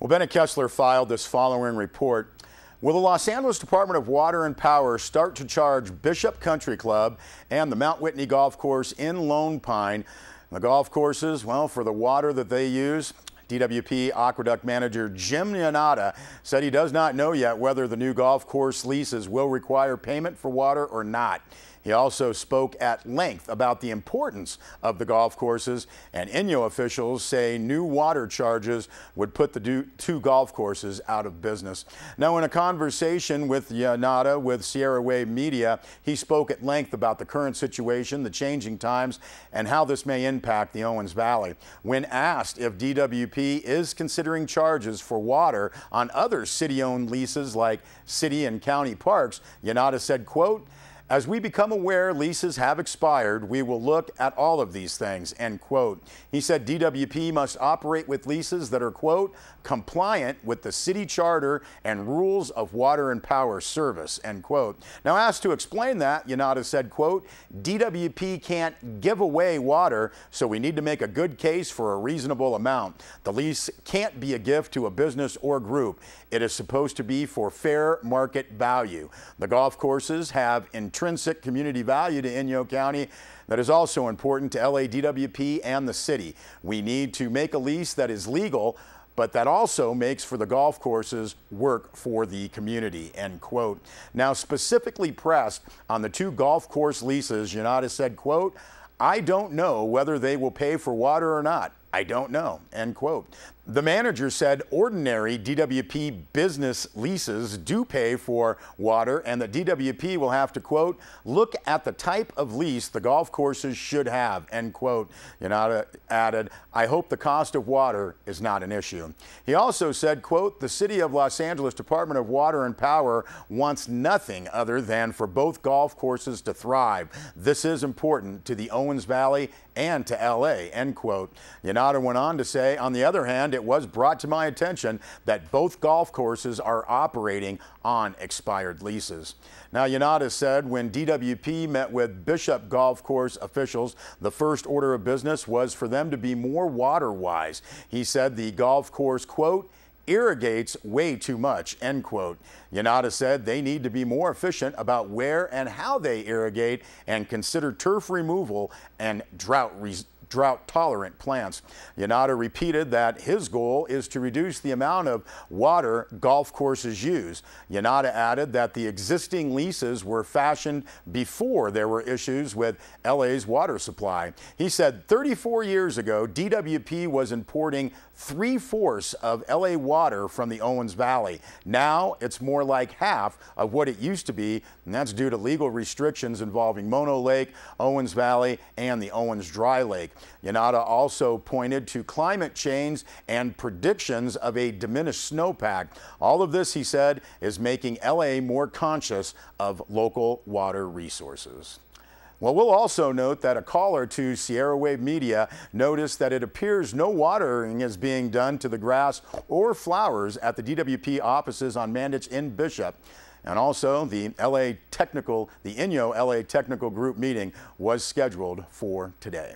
Well, Bennett Kessler filed this following report. Will the Los Angeles Department of Water and Power start to charge Bishop Country Club and the Mount Whitney Golf Course in Lone Pine, the golf courses, well, for the water that they use? DWP Aqueduct Manager Jim Yanata said he does not know yet whether the new golf course leases will require payment for water or not. He also spoke at length about the importance of the golf courses, and Inyo officials say new water charges would put the two golf courses out of business. Now, in a conversation with Yanata with Sierra Wave Media, he spoke at length about the current situation, the changing times, and how this may impact the Owens Valley. When asked if DWP is considering charges for water on other city-owned leases like city and county parks, Yanata said, quote, "As we become aware leases have expired, we will look at all of these things," end quote. He said DWP must operate with leases that are, quote, "compliant with the city charter and rules of water and power service," end quote. Now, asked to explain that, Yanata said, quote, "DWP can't give away water, so we need to make a good case for a reasonable amount. The lease can't be a gift to a business or group. It is supposed to be for fair market value. The golf courses have intrinsic community value to Inyo County that is also important to LA DWP and the city. We need to make a lease that is legal, but that also makes for the golf courses work for the community," end quote. Now, specifically pressed on the two golf course leases, Yanata said, quote, "I don't know whether they will pay for water or not. I don't know," end quote. The manager said ordinary DWP business leases do pay for water and that DWP will have to, quote, "look at the type of lease the golf courses should have," end quote. Yanata added, "I hope the cost of water is not an issue." He also said, quote, "The City of Los Angeles Department of Water and Power wants nothing other than for both golf courses to thrive. This is important to the Owens Valley and to LA," end quote. Yanata went on to say, on the other hand, it was brought to my attention that both golf courses are operating on expired leases. Now, Yanata said when DWP met with Bishop Golf Course officials, the first order of business was for them to be more water wise. He said the golf course, quote, "irrigates way too much," end quote. Yanata said they need to be more efficient about where and how they irrigate and consider turf removal and drought-tolerant plants. Yanata repeated that his goal is to reduce the amount of water golf courses use. Yanata added that the existing leases were fashioned before there were issues with LA's water supply. He said 34 years ago, DWP was importing 3/4 of LA water from the Owens Valley. Now it's more like half of what it used to be, and that's due to legal restrictions involving Mono Lake, Owens Valley, and the Owens Dry Lake. Yanata also pointed to climate change and predictions of a diminished snowpack. All of this, he said, is making LA more conscious of local water resources. Well, we'll also note that a caller to Sierra Wave Media noticed that it appears no watering is being done to the grass or flowers at the DWP offices on Mandich in Bishop. And also the Inyo LA Technical Group meeting was scheduled for today.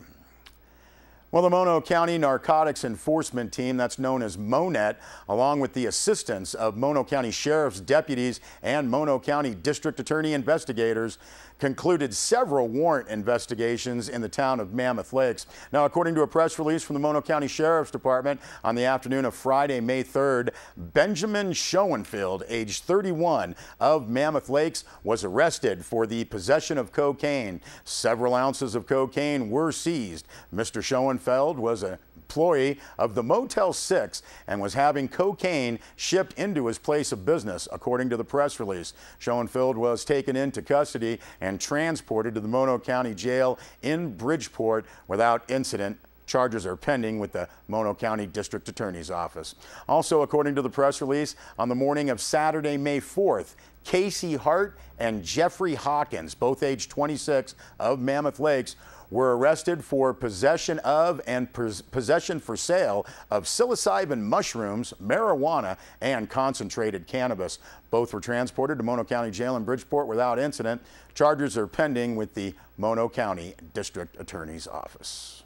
Well, the Mono County Narcotics Enforcement Team, that's known as MONET, along with the assistance of Mono County Sheriff's deputies and Mono County District Attorney investigators, concluded several warrant investigations in the town of Mammoth Lakes. Now, according to a press release from the Mono County Sheriff's Department, on the afternoon of Friday, May 3rd, Benjamin Schoenfeld, age 31, of Mammoth Lakes, was arrested for the possession of cocaine. Several ounces of cocaine were seized. Mr. Schoenfeld was an employee of the Motel 6 and was having cocaine shipped into his place of business, according to the press release. Schoenfeld was taken into custody and transported to the Mono County Jail in Bridgeport without incident. Charges are pending with the Mono County District Attorney's Office. Also, according to the press release, on the morning of Saturday, May 4th, Casey Hart and Jeffrey Hawkins, both age 26, of Mammoth Lakes, were arrested for possession of and possession for sale of psilocybin mushrooms, marijuana, and concentrated cannabis. Both were transported to Mono County Jail in Bridgeport without incident. Charges are pending with the Mono County District Attorney's Office.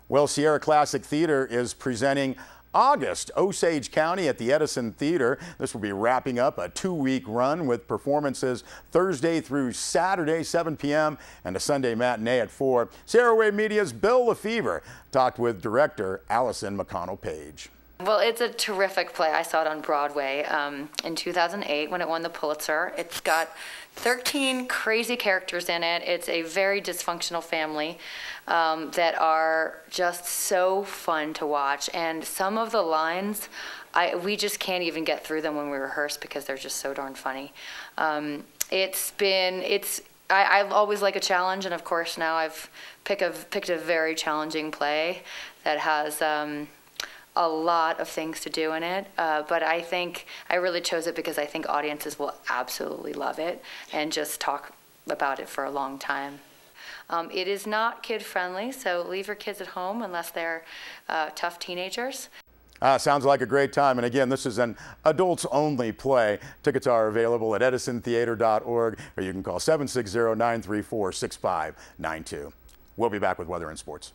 Well, Sierra Classic Theater is presenting August, Osage County at the Edison Theater. This will be wrapping up a 2-week run with performances Thursday through Saturday, 7 p.m. and a Sunday matinee at 4. Saraway Media's Bill LeFever talked with director Allison McConnell Page. Well, it's a terrific play. I saw it on Broadway in 2008 when it won the Pulitzer. It's got 13 crazy characters in it. It's a very dysfunctional family that are just so fun to watch. And some of the lines, we just can't even get through them when we rehearse because they're just so darn funny. I always like a challenge, and of course now I've picked a very challenging play that has a lot of things to do in it, but I think I really chose it because I think audiences will absolutely love it and just talk about it for a long time. It is not kid-friendly, so leave your kids at home unless they're tough teenagers. Sounds like a great time. And again, this is an adults-only play. Tickets are available at edisontheater.org, or you can call 760-934-6592. We'll be back with weather and sports.